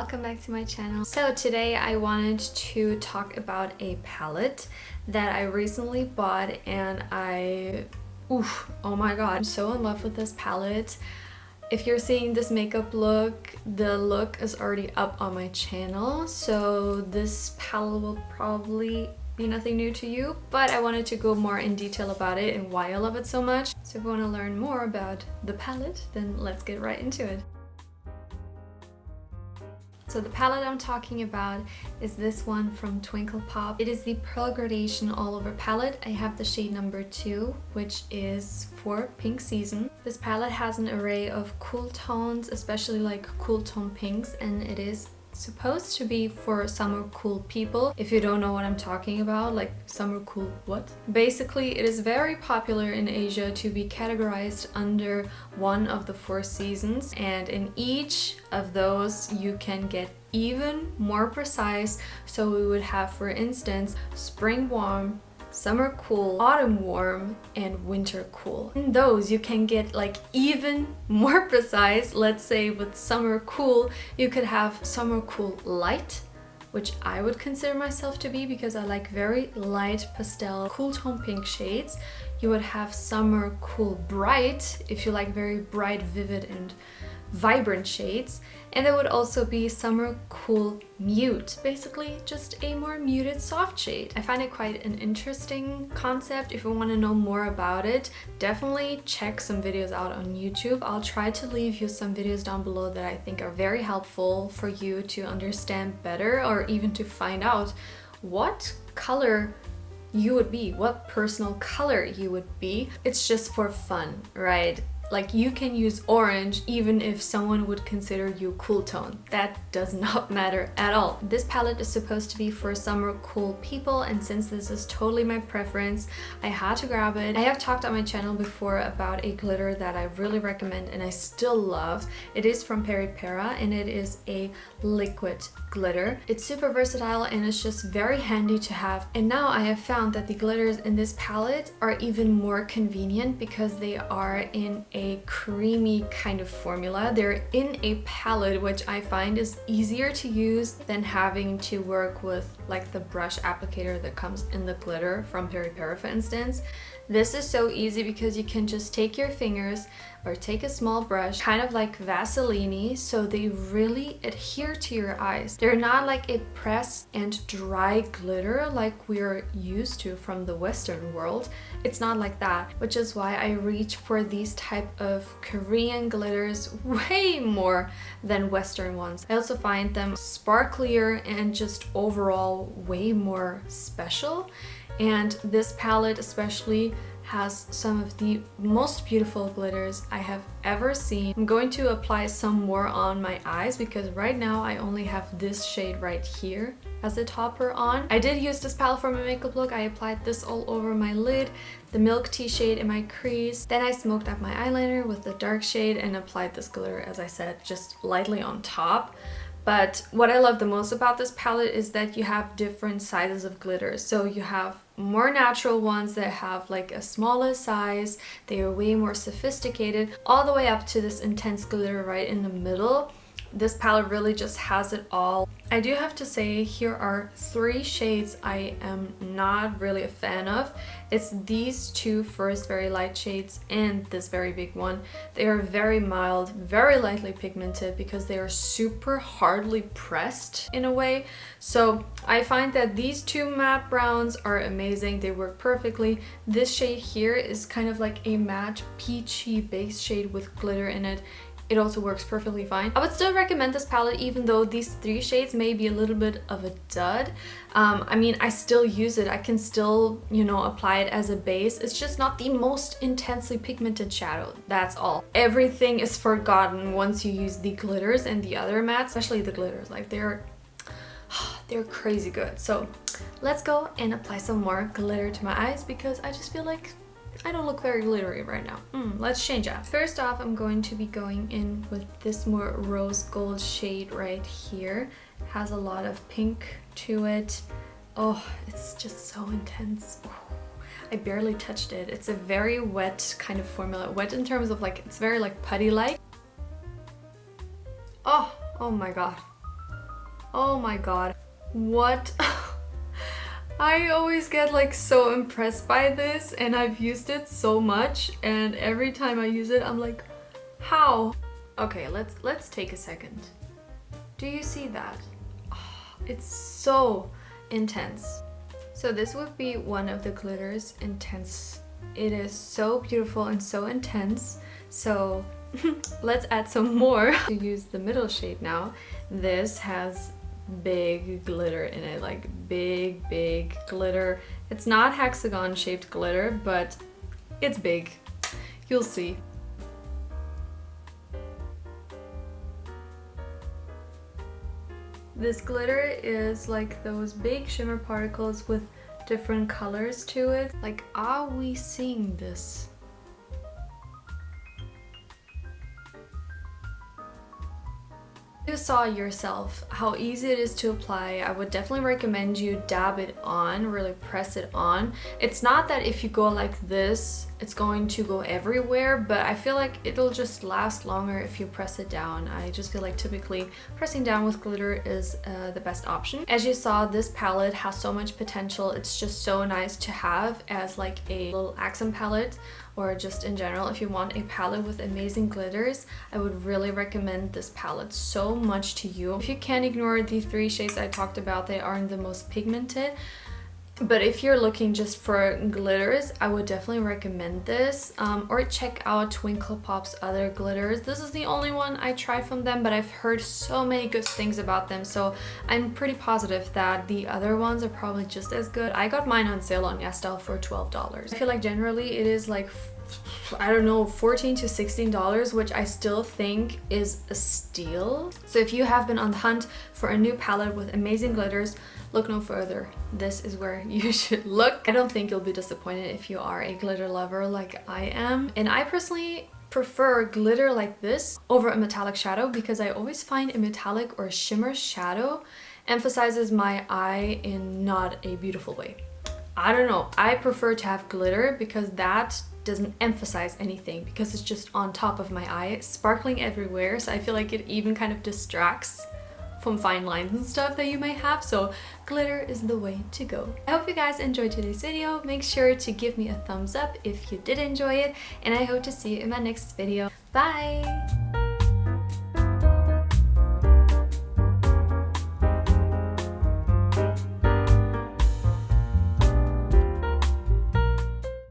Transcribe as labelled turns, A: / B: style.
A: welcome back to my channel. So today I wanted to talk about a palette that I recently bought and oh my god, I'm so in love with this palette. If you're seeing this makeup look, the look is already up on my channel, so this palette will probably be nothing new to you, but I wanted to go more in detail about it and why I love it so much. So if you want to learn more about the palette, then let's get right into it. So the palette I'm talking about is this one from Twinkle. It is the Pearl Gradation All Over palette. I have the shade number 2, which is for pink season. This palette has an array of cool tones, especially like cool tone pinks, and it is supposed to be for summer cool people. If you don't know what I'm talking about, like summer cool what? Basically, it is very popular in Asia to be categorized under one of the 4 seasons, and in each of those you can get even more precise. So we would have, for instance, spring warm, summer cool, autumn warm, and winter cool. In those you can get like even more precise. Let's say with summer cool you could have summer cool light, which I would consider myself to be because I like very light pastel cool tone pink shades. You would have summer cool bright if you like very bright, vivid and vibrant shades, and there would also be summer cool mute, basically just a more muted soft shade. I find it quite an interesting concept. If you want to know more about it, definitely check some videos out on YouTube. I'll try to leave you some videos down below that I think are very helpful for you to understand better, or even to find out what color you would be, what personal color you would be. It's just for fun, right? Like, you can use orange even if someone would consider you cool tone. That does not matter at all. This palette is supposed to be for summer cool people, and since this is totally my preference, I had to grab it. I have talked on my channel before about a glitter that I really recommend and I still love. It is from Para and it is a liquid glitter. It's super versatile and it's just very handy to have. And now I have found that the glitters in this palette are even more convenient because they are in a creamy kind of formula. They're in a palette, which I find is easier to use than having to work with like the brush applicator that comes in the glitter from Para, for instance. This is so easy because you can just take your fingers or take a small brush, kind of like Vaseline, so they really adhere to your eyes. They're not like a pressed and dry glitter like we're used to from the Western world. It's not like that, which is why I reach for these type of Korean glitters way more than Western ones. I also find them sparklier and just overall way more special. And this palette especially has some of the most beautiful glitters I have ever seen. I'm going to apply some more on my eyes because right now I only have this shade right here as a topper on. I did use this palette for my makeup look. I applied this all over my lid, the milk tea shade in my crease. Then I smoked up my eyeliner with the dark shade and applied this glitter, as I said, just lightly on top. But what I love the most about this palette is that you have different sizes of glitters. So you have more natural ones that have like a smaller size. They are way more sophisticated, all the way up to this intense glitter right in the middle. This palette really just has it all. I do have to say, here are 3 shades I am not really a fan of. It's these 2 first very light shades and this very big one. They are very mild, very lightly pigmented because they are super hardly pressed in a way. So I find that these 2 matte browns are amazing. They work perfectly. This shade here is kind of like a matte peachy base shade with glitter in it. It also works perfectly fine. I would still recommend this palette even though these 3 shades may be a little bit of a dud. I mean, I still use it. I can still, apply it as a base. It's just not the most intensely pigmented shadow. That's all. Everything is forgotten once you use the glitters and the other mattes, especially the glitters. Like they're crazy good. So let's go and apply some more glitter to my eyes because I just feel like I don't look very glittery right now. Let's change that. First off, I'm going to be going in with this more rose gold shade right here. It has a lot of pink to it. Oh, it's just so intense. Oh, I barely touched it. It's a very wet kind of formula. Wet in terms of like, it's very like putty-like. Oh my god. Oh my god. What? I always get like so impressed by this, and I've used it so much, and every time I use it I'm like, how? Okay, let's take a second. Do you see that? Oh, it's so intense. So this would be one of the glitters, Intense. It is so beautiful and so intense. So let's add some more. To use the middle shade now. This has big glitter in it, like big glitter. It's not hexagon shaped glitter, but it's big. You'll see. This glitter is like those big shimmer particles with different colors to it. Like, are we seeing this? You saw yourself how easy it is to apply. I would definitely recommend you dab it on, really press it on. It's not that if you go like this, it's going to go everywhere, but I feel like it'll just last longer if you press it down. I just feel like typically pressing down with glitter is the best option. As you saw, this palette has so much potential. It's just so nice to have as like a little accent palette, or just in general, if you want a palette with amazing glitters, I would really recommend this palette so much to you. If you can ignore the 3 shades I talked about, they aren't the most pigmented. But if you're looking just for glitters, I would definitely recommend this. Or check out Twinkle Pop's other glitters. This is the only one I tried from them, but I've heard so many good things about them, so I'm pretty positive that the other ones are probably just as good. I got mine on sale on YesStyle for $12. I feel like generally it is like, I don't know, $14 to $16, which I still think is a steal. So if you have been on the hunt for a new palette with amazing glitters, look no further. This is where you should look. I don't think you'll be disappointed if you are a glitter lover like I am. And I personally prefer glitter like this over a metallic shadow, because I always find a metallic or a shimmer shadow emphasizes my eye in not a beautiful way. I don't know. I prefer to have glitter because that doesn't emphasize anything, because it's just on top of my eye, sparkling everywhere, so I feel like it even kind of distracts from fine lines and stuff that you may have. So glitter is the way to go. I hope you guys enjoyed today's video. Make sure to give me a thumbs up if you did enjoy it, and I hope to see you in my next video. Bye!